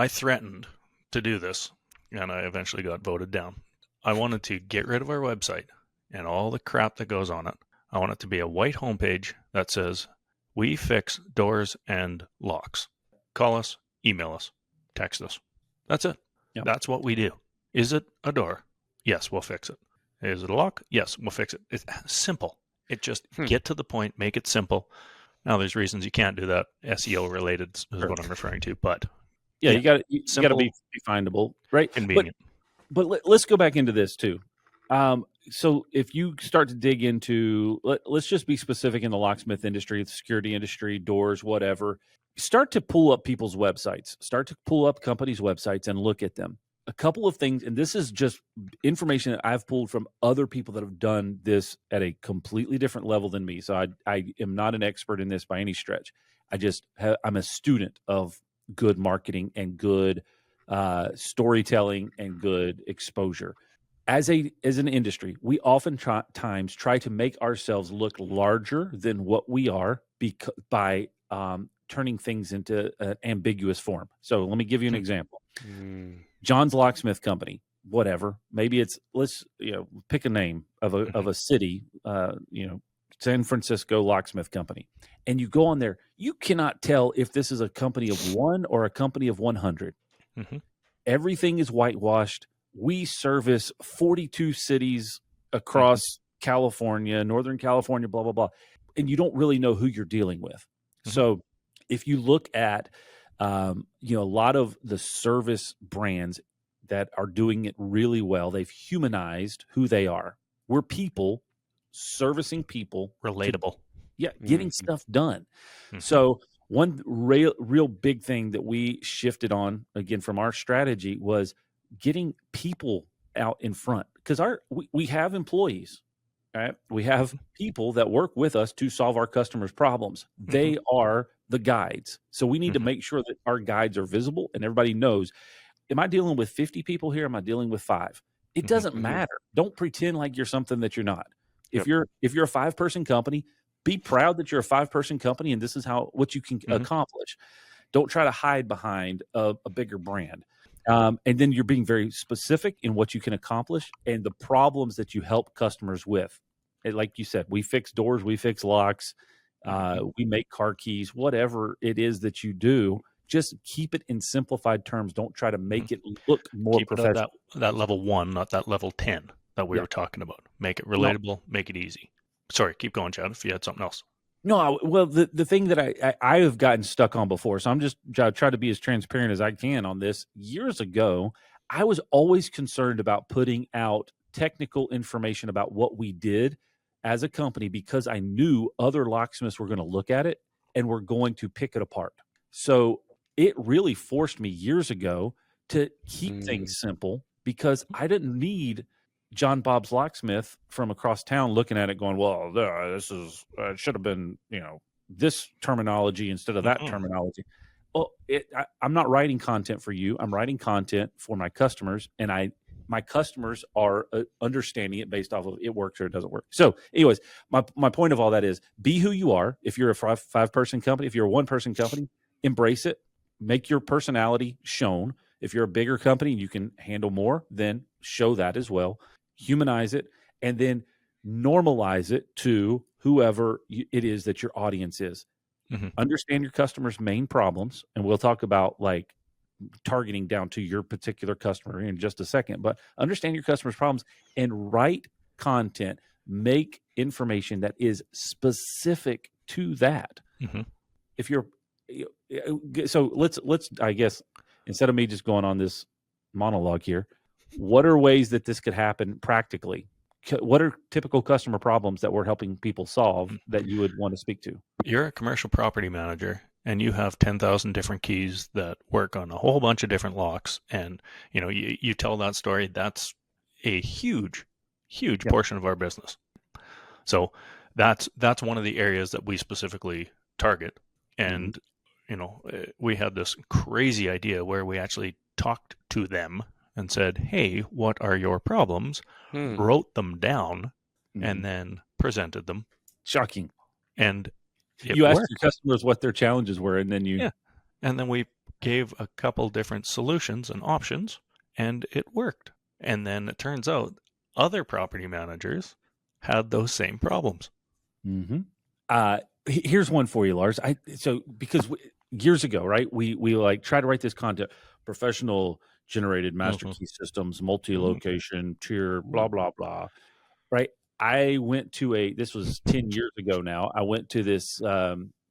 [SPEAKER 3] threatened to do this, and I eventually got voted down. I wanted to get rid of our website and all the crap that goes on it. I want it to be a white homepage that says, we fix doors and locks. Call us, email us, text us. That's it.
[SPEAKER 2] Yep.
[SPEAKER 3] That's what we do. Is it a door? Yes, we'll fix it. Is it a lock? Yes, we'll fix it. It's simple. It just get to the point, make it simple. Now, there's reasons you can't do that. SEO related is what I'm referring to, but
[SPEAKER 2] you got to be findable, right?
[SPEAKER 3] Convenient.
[SPEAKER 2] But let's go back into this too. So if you start to dig into, let's just be specific in the locksmith industry, the security industry, doors, whatever. Start to pull up people's websites. Start to pull up companies' websites and look at them. A couple of things, and this is just information that I've pulled from other people that have done this at a completely different level than me. So I am not an expert in this by any stretch. I'm a student of good marketing and good storytelling and good exposure. As an industry, we oftentimes try to make ourselves look larger than what we are by turning things into an ambiguous form. So let me give you an example. John's Locksmith Company, whatever. Maybe it's, let's pick a name of a city, San Francisco locksmith company, and you go on there, you cannot tell if this is a company of one or a company of 100.
[SPEAKER 3] Mm-hmm.
[SPEAKER 2] Everything is whitewashed. We service 42 cities across California, Northern California, blah, blah, blah. And you don't really know who you're dealing with.
[SPEAKER 3] Mm-hmm.
[SPEAKER 2] So if you look at, a lot of the service brands that are doing it really well, they've humanized who they are. We're people servicing people.
[SPEAKER 3] Relatable.
[SPEAKER 2] Getting stuff done.
[SPEAKER 3] Mm-hmm.
[SPEAKER 2] So one real big thing that we shifted on, again, from our strategy was getting people out in front, because we have employees, right? We have people that work with us to solve our customers' problems. They are the guides. So we need to make sure that our guides are visible and everybody knows, am I dealing with 50 people here? Am I dealing with 5? It doesn't matter. Don't pretend like you're something that you're not. If you're a 5-person company, be proud that you're a 5-person company and this is what you can accomplish. Don't try to hide behind a bigger brand. And then you're being very specific in what you can accomplish and the problems that you help customers with. And like you said, we fix doors, we fix locks, we make car keys, whatever it is that you do. Just keep it in simplified terms. Don't try to make it look more professional.
[SPEAKER 3] At that level 1, not that level 10 that we were talking about. Make it relatable, make it easy. Sorry, keep going, Chad, if you had something else.
[SPEAKER 2] No, well, the thing that I have gotten stuck on before, so I'm just trying to be as transparent as I can on this. Years ago, I was always concerned about putting out technical information about what we did as a company because I knew other locksmiths were going to look at it and were going to pick it apart. So it really forced me years ago to keep things simple because I didn't need John Bob's locksmith from across town looking at it going, well, this is it should have been, this terminology instead of that terminology. Well, I'm not writing content for you. I'm writing content for my customers, and my customers are understanding it based off of it works or it doesn't work. So anyways, my point of all that is be who you are. If you're a 5-person company, if you're a 1-person company, embrace it, make your personality shown. If you're a bigger company and you can handle more, then show that as well. Humanize it, and then normalize it to whoever it is that your audience is. Understand your customers' main problems, and we'll talk about like targeting down to your particular customer in just a second, but understand your customers' problems and write content, make information that is specific to that. If you're so let's I guess instead of me just going on this monologue here, what are ways that this could happen practically? What are typical customer problems that we're helping people solve that you would want to speak to?
[SPEAKER 3] You're a commercial property manager and you have 10,000 different keys that work on a whole bunch of different locks. And, you tell that story. That's a huge portion of our business. So that's one of the areas that we specifically target. And, we had this crazy idea where we actually talked to them and said, hey, what are your problems? Wrote them down and then presented them.
[SPEAKER 2] Shocking.
[SPEAKER 3] And
[SPEAKER 2] you asked your customers what their challenges were, and then
[SPEAKER 3] and then we gave a couple different solutions and options, and it worked. And then it turns out other property managers had those same problems.
[SPEAKER 2] Here's one for you, Lars. Because years ago, right, we like try to write this content, professional generated master key systems, multi-location, tier, blah, blah, blah. Right. I went to this was 10 years ago now. I went to this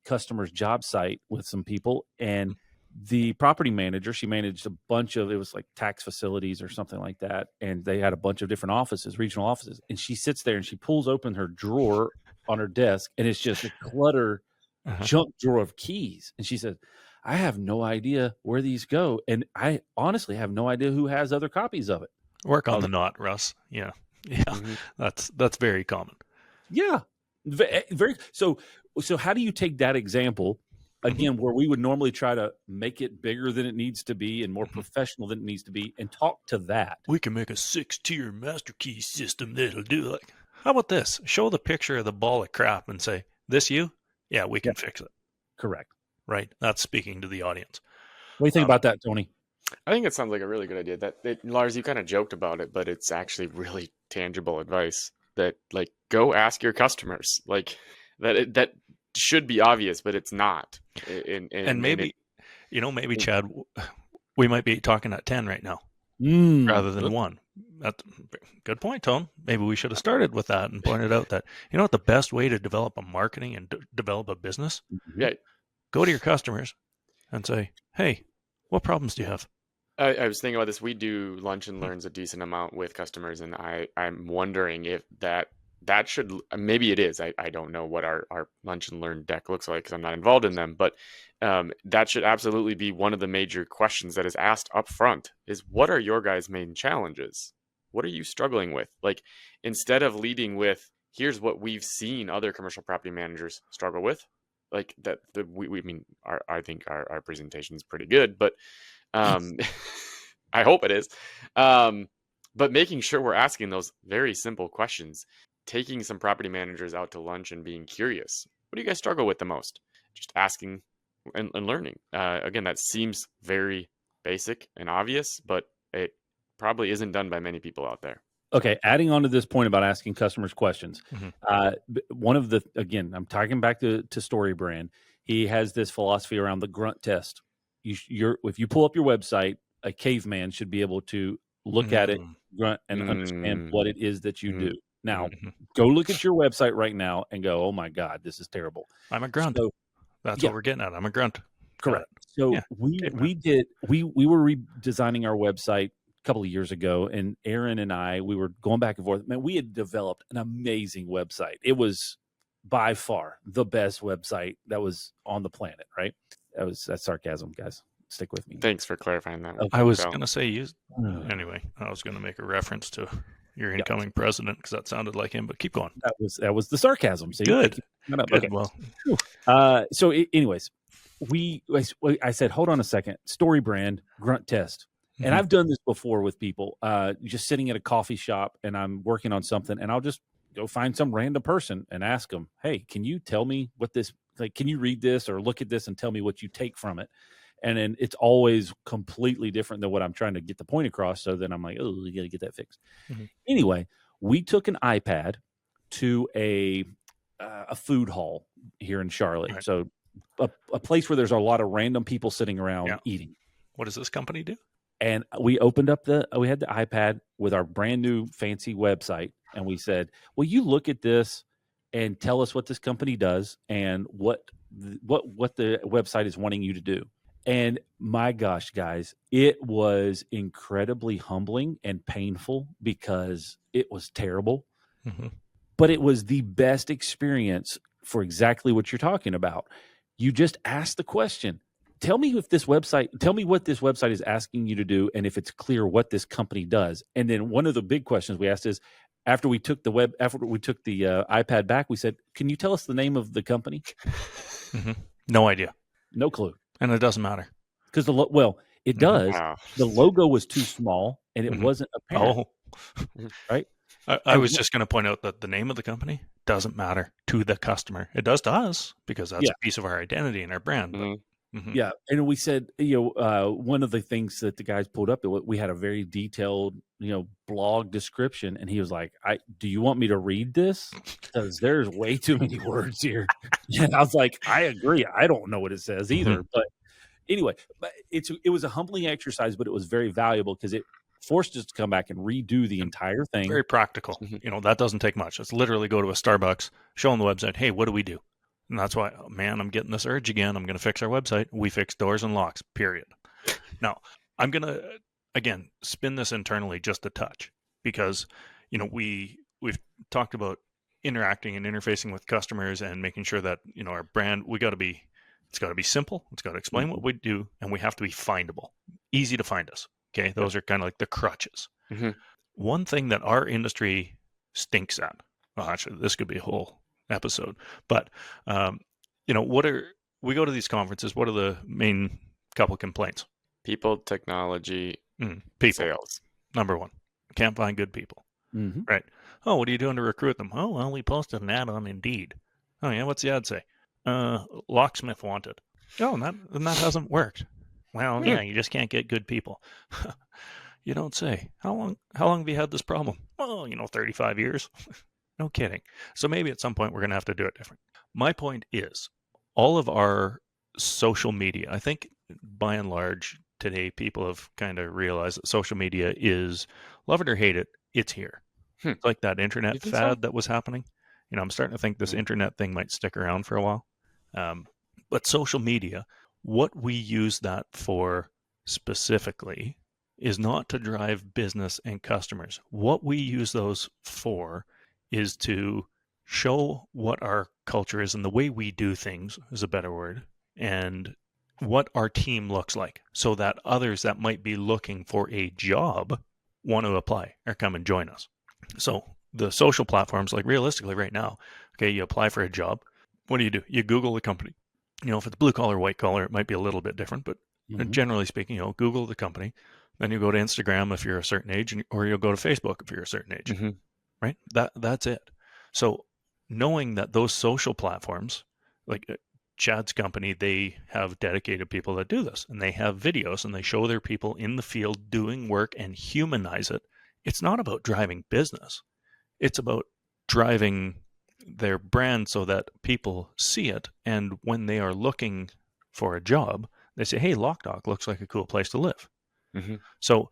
[SPEAKER 2] customer's job site with some people, and the property manager, she managed a bunch of, it was like tax facilities or something like that. And they had a bunch of different offices, regional offices. And she sits there and she pulls open her drawer on her desk, and it's just a clutter junk drawer of keys. And she said, I have no idea where these go. And I honestly have no idea who has other copies of it.
[SPEAKER 3] Work on the knot, Russ. Yeah. That's very common.
[SPEAKER 2] Yeah. Very. So how do you take that example again, where we would normally try to make it bigger than it needs to be and more professional than it needs to be, and talk to that?
[SPEAKER 3] We can make a 6-tier master key system that'll do it. How about this? Show the picture of the ball of crap and say, this you? Yeah, we can fix it.
[SPEAKER 2] Correct.
[SPEAKER 3] Right. That's speaking to the audience.
[SPEAKER 2] What do you think about that, Tony?
[SPEAKER 1] I think it sounds like a really good idea. Lars, you kind of joked about it, but it's actually really tangible advice. that like go ask your customers. Like that should be obvious, but it's not.
[SPEAKER 3] And maybe, maybe Chad, we might be talking at 10 right now rather than 1. That's good point, Tone. Maybe we should have started with that and pointed out that, what the best way to develop a marketing and develop a business?
[SPEAKER 1] Yeah.
[SPEAKER 3] Go to your customers and say, hey, what problems do you have?
[SPEAKER 1] I was thinking about this. We do lunch and learns a decent amount with customers, and I'm wondering if that should, maybe it is. I don't know what our lunch and learn deck looks like because I'm not involved in them, but that should absolutely be one of the major questions that is asked up front is, what are your guys' main challenges? What are you struggling with? Like, instead of leading with, here's what we've seen other commercial property managers struggle with, like that, we mean, I think our presentation is pretty good, but I hope it is. But making sure we're asking those very simple questions, taking some property managers out to lunch and being curious. What do you guys struggle with the most? Just asking and learning. Again, that seems very basic and obvious, but it probably isn't done by many people out there.
[SPEAKER 2] Okay, adding on to this point about asking customers questions. One of the, again, I'm talking back to StoryBrand. He has this philosophy around the Grunt test. If you pull up your website, a caveman should be able to look at it, grunt, and understand what it is that you do. Now, go look at your website right now and go, oh my God, this is terrible.
[SPEAKER 3] I'm a grunt. So, that's what we're getting at. I'm a grunt.
[SPEAKER 2] Correct. So we were redesigning our website a couple of years ago, and Aaron and I, we were going back and forth. Man, we had developed an amazing website. It was by far the best website that was on the planet, right? That's sarcasm, guys. Stick with me.
[SPEAKER 1] Thanks for clarifying that.
[SPEAKER 3] Okay. I was going to say, anyway, I was going to make a reference to your incoming president because that sounded like him, but keep going.
[SPEAKER 2] That was the sarcasm. See?
[SPEAKER 3] Good.
[SPEAKER 2] Okay.
[SPEAKER 3] Well,
[SPEAKER 2] anyways, I said, hold on a second. StoryBrand grunt test. And I've done this before with people, just sitting at a coffee shop and I'm working on something, and I'll just go find some random person and ask them, hey, can you tell me what this, like, can you read this or look at this and tell me what you take from it? And then it's always completely different than what I'm trying to get the point across. So then I'm like, oh, you got to get that fixed. Anyway, we took an iPad to a food hall here in Charlotte. Right. So a place where there's a lot of random people sitting around eating.
[SPEAKER 3] What does this company do?
[SPEAKER 2] And we opened up we had the iPad with our brand new fancy website. And we said, well, you look at this and tell us what this company does and what the website is wanting you to do. And my gosh, guys, it was incredibly humbling and painful because it was terrible. But it was the best experience for exactly what you're talking about. You just ask the question. Tell me what this website is asking you to do, and if it's clear what this company does. And then one of the big questions we asked is, after we took the iPad back, we said, "Can you tell us the name of the company?"
[SPEAKER 3] No idea,
[SPEAKER 2] no clue,
[SPEAKER 3] and it doesn't matter
[SPEAKER 2] because it does. The logo was too small, and it wasn't apparent. Right.
[SPEAKER 3] I was just going to point out that the name of the company doesn't matter to the customer. It does to us because that's a piece of our identity and our brand.
[SPEAKER 2] Yeah. And we said, one of the things that the guys pulled up, we had a very detailed, blog description. And he was like, do you want me to read this? Because there's way too many words here. And I was like, I agree. I don't know what it says either. But anyway, it was a humbling exercise, but it was very valuable because it forced us to come back and redo the entire thing.
[SPEAKER 3] Very practical. That doesn't take much. It's literally go to a Starbucks, show them the website. Hey, what do we do? And that's why, man, I'm getting this urge again. I'm going to fix our website. We fix doors and locks, period. Now, I'm going to, again, spin this internally just a touch because, we've talked about interacting and interfacing with customers and making sure that, our brand, it's got to be simple. It's got to explain what we do, and we have to be findable, easy to find us. Okay. Those are kind of like the crutches. One thing that our industry stinks at, well, actually, this could be a whole episode, but we go to these conferences, what are the main couple complaints?
[SPEAKER 1] People, technology,
[SPEAKER 3] people.
[SPEAKER 1] Sales.
[SPEAKER 3] Number one, can't find good people. Right. Oh, what are you doing to recruit them? Oh, well, we posted an ad on Indeed. Oh yeah, what's the ad say? Locksmith wanted. Oh, and that hasn't worked. Well, yeah, you just can't get good people. You don't say. How long have you had this problem? Well, 35 years. No kidding. So maybe at some point we're going to have to do it different. My point is, all of our social media, I think by and large today, people have kind of realized that social media is, love it or hate it, it's here. It's like that
[SPEAKER 1] You
[SPEAKER 3] internet
[SPEAKER 1] think so?
[SPEAKER 3] fad that was happening. I'm starting to think this internet thing might stick around for a while. But social media, what we use that for specifically is not to drive business and customers. What we use those for is to show what our culture is and the way we do things is a better word, and what our team looks like, so that others that might be looking for a job want to apply or come and join us. So the social platforms, like realistically right now, okay, you apply for a job. What do? You Google the company. If it's blue collar, white collar, it might be a little bit different, but generally speaking, Google the company. Then you go to Instagram if you're a certain age, or you'll go to Facebook if you're a certain age, right? That's it. So knowing that those social platforms, like Chad's company, they have dedicated people that do this, and they have videos, and they show their people in the field doing work and humanize it. It's not about driving business. It's about driving their brand so that people see it, and when they are looking for a job, they say, hey, Lockdock looks like a cool place to live. So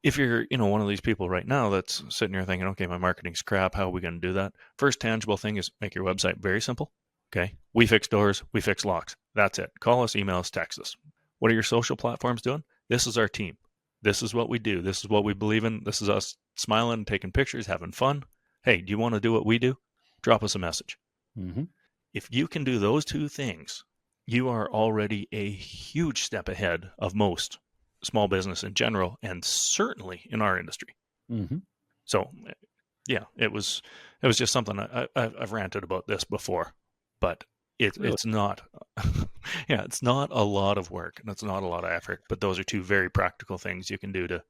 [SPEAKER 3] if you're one of these people right now that's sitting here thinking, okay, my marketing's crap, how are we going to do that? First tangible thing is make your website very simple. Okay, we fix doors, we fix locks. That's it. Call us, email us, text us. What are your social platforms doing? This is our team. This is what we do. This is what we believe in. This is us smiling, taking pictures, having fun. Hey, do you want to do what we do? Drop us a message. If you can do those two things, you are already a huge step ahead of most small business in general, and certainly in our industry. So, yeah, it was just something I've ranted about this before, but it's not, it's not a lot of work and it's not a lot of effort. But those are two very practical things you can do to,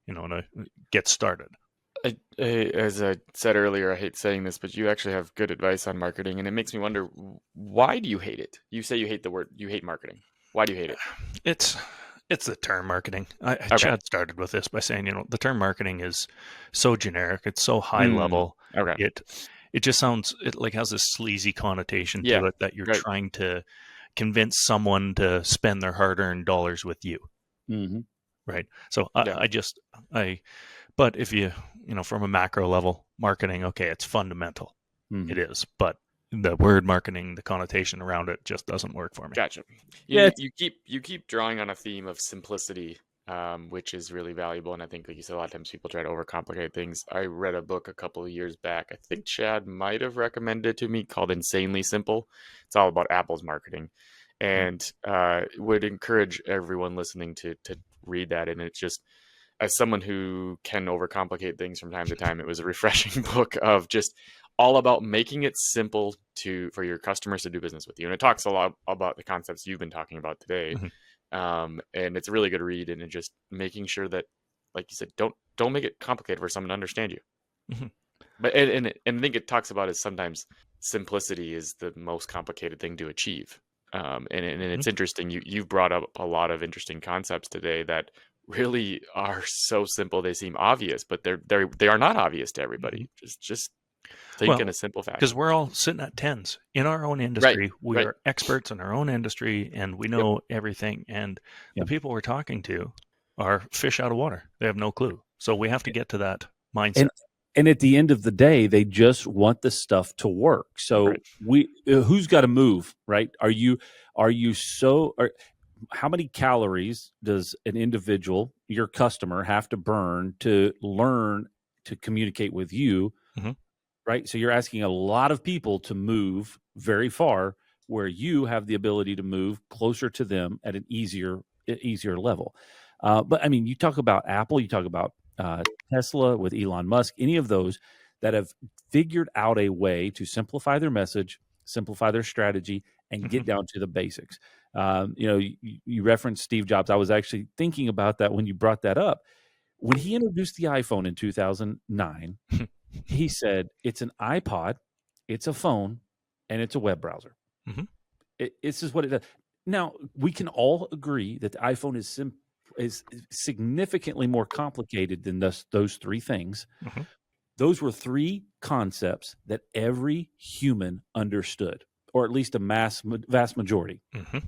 [SPEAKER 3] to get started.
[SPEAKER 1] As I said earlier, I hate saying this, but you actually have good advice on marketing, and it makes me wonder, why do you hate it? You say you hate marketing. Why do you hate it?
[SPEAKER 3] It's the term marketing. Chad started with this by saying, the term marketing is so generic. It's so high level.
[SPEAKER 1] Okay.
[SPEAKER 3] It just sounds, it like has this sleazy connotation to it that you're trying to convince someone to spend their hard-earned dollars with you. Right. So but if you, from a macro level, marketing, okay, it's fundamental. It is. But the word marketing, the connotation around it just doesn't work for me.
[SPEAKER 1] Gotcha. You keep drawing on a theme of simplicity, which is really valuable. And I think, like you said, a lot of times people try to overcomplicate things. I read a book a couple of years back. I think Chad might have recommended it to me, called Insanely Simple. It's all about Apple's marketing, and would encourage everyone listening to read that. And it's just, as someone who can overcomplicate things from time to time, it was a refreshing book of just all about making it simple for your customers to do business with you. And it talks a lot about the concepts you've been talking about today. And it's a really good read, and just making sure that, like you said, don't make it complicated for someone to understand you. But and I think it talks about is sometimes simplicity is the most complicated thing to achieve. And it's interesting. You've brought up a lot of interesting concepts today that really are so simple they seem obvious, but they are not obvious to everybody. Just think in a simple fashion.
[SPEAKER 3] Because we're all sitting at tens in our own industry. We are experts in our own industry, and we know everything. And the people we're talking to are fish out of water. They have no clue. So we have to get to that mindset.
[SPEAKER 2] And at the end of the day, they just want the stuff to work. So who's got to move, right? How many calories does an individual, your customer, have to burn to learn to communicate with you? Right. So you're asking a lot of people to move very far, where you have the ability to move closer to them at an easier level. But I mean, you talk about Apple, you talk about Tesla with Elon Musk, any of those that have figured out a way to simplify their message, simplify their strategy, and get down to the basics. You referenced Steve Jobs. I was actually thinking about that when you brought that up. When he introduced the iPhone in 2009, he said, it's an iPod, it's a phone, and it's a web browser. It's just what it does. Now, we can all agree that the iPhone is significantly more complicated than those three things. Those were 3 concepts that every human understood, or at least a vast majority.
[SPEAKER 3] Mm-hmm.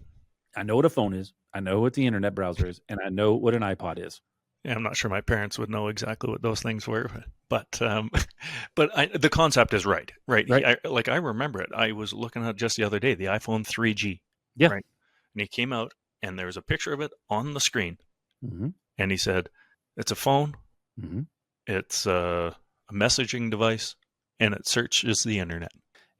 [SPEAKER 2] I know what a phone is, I know what the internet browser is, and I know what an iPod is.
[SPEAKER 3] Yeah, I'm not sure my parents would know exactly what those things were, but the concept is right. I remember it. I was looking at it just the other day, the iPhone 3G.
[SPEAKER 2] Yeah.
[SPEAKER 3] Right. And he came out, and there was a picture of it on the screen,
[SPEAKER 2] Mm-hmm.
[SPEAKER 3] and he said, "It's a phone.
[SPEAKER 2] Mm-hmm.
[SPEAKER 3] It's a messaging device, and it searches the internet.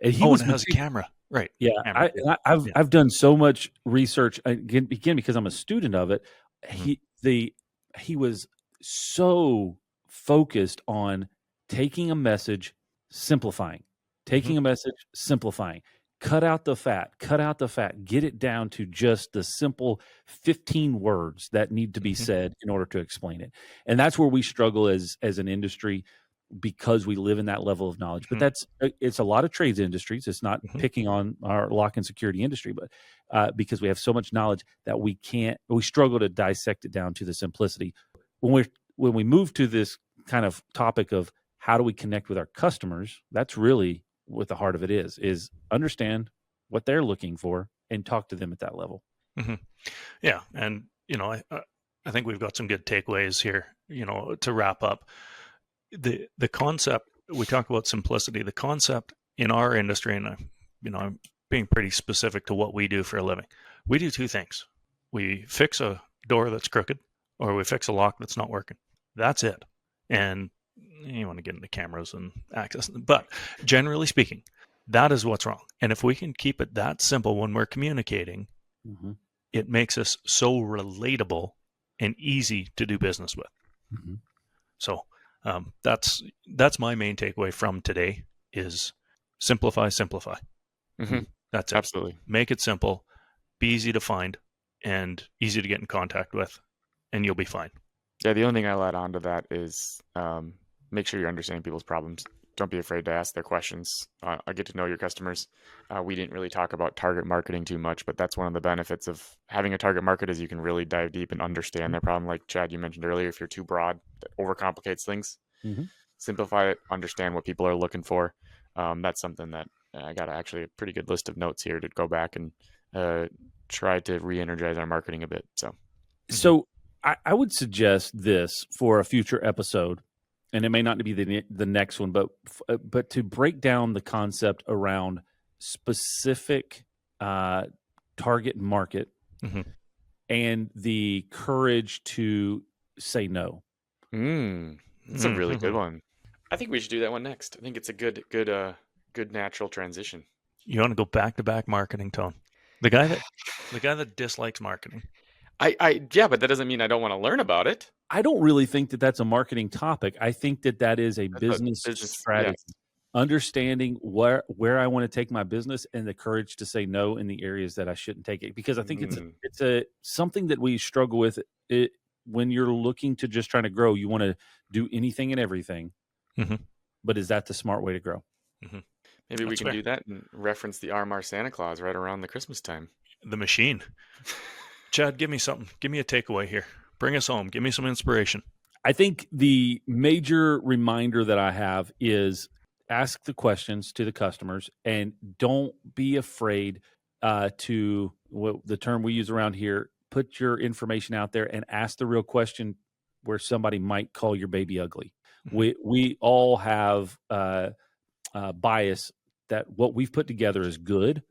[SPEAKER 2] And
[SPEAKER 3] and it has a camera." Right.
[SPEAKER 2] Yeah,
[SPEAKER 3] Camera.
[SPEAKER 2] I've done so much research again because I'm a student of it. He was so focused on taking a message, simplifying, cut out the fat, get it down to just the simple 15 words that need to be said in order to explain it. And that's where we struggle as an industry, because we live in that level of knowledge. But it's a lot of trades industries. It's not picking on our lock and security industry, but because we have so much knowledge that we struggle to dissect it down to the simplicity. When we move to this kind of topic of how do we connect with our customers, that's really what the heart of it is understand what they're looking for and talk to them at that level.
[SPEAKER 3] Mm-hmm. Yeah. And, I think we've got some good takeaways here, to wrap up. The concept, we talk about simplicity, the concept in our industry, and I'm being pretty specific to what we do for a living. We do 2 things. We fix a door that's crooked, or we fix a lock that's not working. That's it. And you want to get into cameras and access, but generally speaking, that is what's wrong. And if we can keep it that simple when we're communicating, it makes us so relatable and easy to do business with. So that's my main takeaway from today is simplify. That's it.
[SPEAKER 1] Absolutely.
[SPEAKER 3] Make it simple, be easy to find, and easy to get in contact with, and you'll be fine.
[SPEAKER 1] Yeah, the only thing I'll add on to that is make sure you're understanding people's problems. Don't be afraid to ask their questions. I get to know your customers. We didn't really talk about target marketing too much, but that's one of the benefits of having a target market is you can really dive deep and understand their problem. Like Chad, you mentioned earlier, if you're too broad, that overcomplicates things. Simplify it, understand what people are looking for. That's something that I got actually a pretty good list of notes here to go back and try to re-energize our marketing a bit.
[SPEAKER 2] So I would suggest this for a future episode, and it may not be the next one, but to break down the concept around specific target market and the courage to say no.
[SPEAKER 1] That's a really good one. I think we should do that one next. I think it's a good natural transition.
[SPEAKER 3] You want to go back-to-back marketing, Tone? The guy that dislikes marketing.
[SPEAKER 1] Yeah, but that doesn't mean I don't want to learn about it.
[SPEAKER 2] I don't really think that that's a marketing topic. I think that is a business strategy. Yes. Understanding where I want to take my business and the courage to say no in the areas that I shouldn't take it, because I think it's a something that we struggle with. When you're looking to just trying to grow, you want to do anything and everything. But is that the smart way to grow?
[SPEAKER 1] Maybe we can do that and reference the RMR Santa Claus right around the Christmas time.
[SPEAKER 3] The machine. Chad, give me something. Give me a takeaway here. Bring us home. Give me some inspiration.
[SPEAKER 2] I think the major reminder that I have is ask the questions to the customers, and don't be afraid to, the term we use around here, put your information out there and ask the real question where somebody might call your baby ugly. We all have bias that what we've put together is good.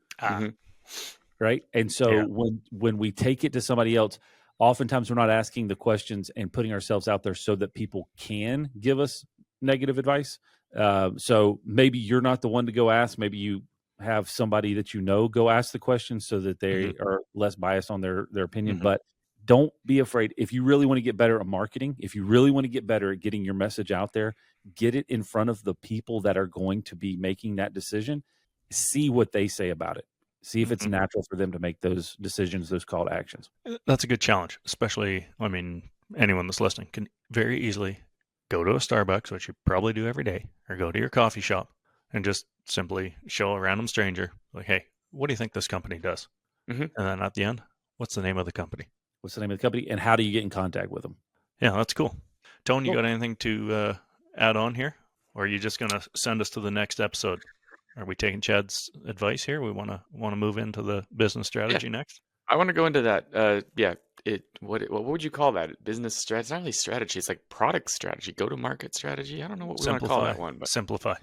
[SPEAKER 2] Right. And so when we take it to somebody else, oftentimes we're not asking the questions and putting ourselves out there so that people can give us negative advice. So maybe you're not the one to go ask. Maybe you have somebody that go ask the questions so that they are less biased on their opinion. But don't be afraid. If you really want to get better at marketing, if you really want to get better at getting your message out there, get it in front of the people that are going to be making that decision. See what they say about it. See if it's natural for them to make those decisions, those call to actions.
[SPEAKER 3] That's a good challenge, especially, anyone that's listening can very easily go to a Starbucks, which you probably do every day, or go to your coffee shop and just simply show a random stranger, like, hey, what do you think this company does? And then at the end, what's the name of the company?
[SPEAKER 2] What's the name of the company, and how do you get in contact with them?
[SPEAKER 3] Yeah, that's cool. Tone, you got anything to add on here? or are you just going to send us to the next episode? Are we taking Chad's advice here? We want to move into the business strategy next.
[SPEAKER 1] I want to go into that. What would you call that? Business strategy? It's not really strategy. It's like product strategy, go-to-market strategy. I don't know what we want to call that one, but
[SPEAKER 3] simplify.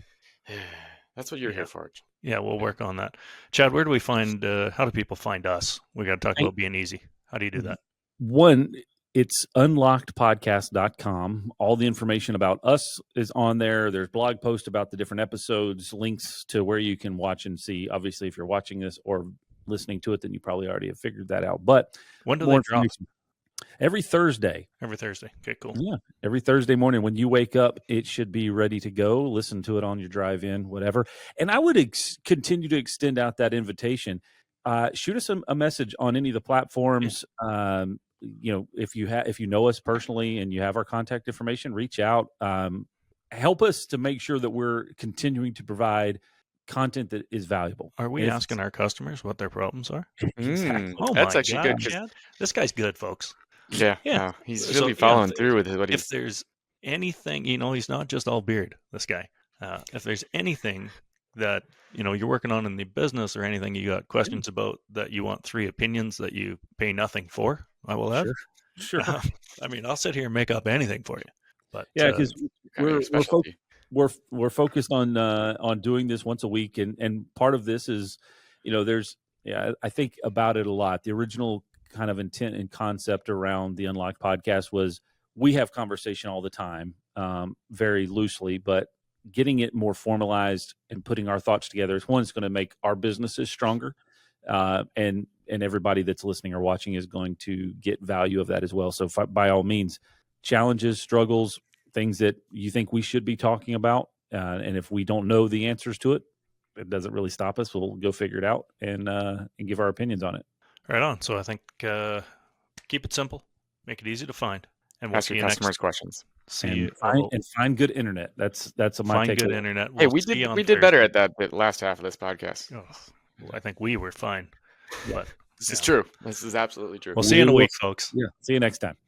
[SPEAKER 1] That's what you're here for.
[SPEAKER 3] Yeah, we'll work on that. Chad, where do we find? How do people find us? We got to talk about being easy. How do you do that?
[SPEAKER 2] One, it's unlockedpodcast.com. All the information about us is on there. There's blog posts about the different episodes, links to where you can watch and see. Obviously, if you're watching this or listening to it, then you probably already have figured that out. But
[SPEAKER 3] when do they drop?
[SPEAKER 2] Every Thursday.
[SPEAKER 3] Every Thursday. Okay, cool.
[SPEAKER 2] Yeah. Every Thursday morning when you wake up, it should be ready to go. Listen to it on your drive in, whatever. And I would continue to extend out that invitation. Shoot us a message on any of the platforms. If you know us personally and you have our contact information, reach out. Help us to make sure that we're continuing to provide content that is valuable.
[SPEAKER 3] Are we asking our customers what their problems are?
[SPEAKER 1] Exactly.
[SPEAKER 3] Oh,
[SPEAKER 1] that's actually
[SPEAKER 3] God,
[SPEAKER 1] good.
[SPEAKER 3] Chad. This guy's good, folks.
[SPEAKER 1] Yeah. No, he's really following through with what he's.
[SPEAKER 3] If there's anything, he's not just all beard, this guy. If there's anything that, you're working on in the business or anything you got questions about that you want 3 opinions that you pay nothing for, I will have.
[SPEAKER 2] Sure.
[SPEAKER 3] I'll sit here and make up anything for you. But
[SPEAKER 2] because we're focused on doing this once a week, and part of this is, I think about it a lot. The original kind of intent and concept around the Unlocked podcast was we have conversation all the time, very loosely, but getting it more formalized and putting our thoughts together is one, it's going to make our businesses stronger, and everybody that's listening or watching is going to get value of that as well. So by all means, challenges, struggles, things that you think we should be talking about, and if we don't know the answers to it, it doesn't really stop us. We'll go figure it out and give our opinions on it.
[SPEAKER 3] Right on. So I think keep it simple, make it easy to find, and we'll
[SPEAKER 1] ask your customers questions.
[SPEAKER 2] Find good internet. That's my
[SPEAKER 3] find
[SPEAKER 2] takeaway.
[SPEAKER 3] good internet.
[SPEAKER 1] Hey, we did better at that last half of this podcast.
[SPEAKER 3] I think we were fine. But
[SPEAKER 1] this is true. This is absolutely true.
[SPEAKER 3] We'll see you in a week, folks.
[SPEAKER 2] Yeah. See you next time.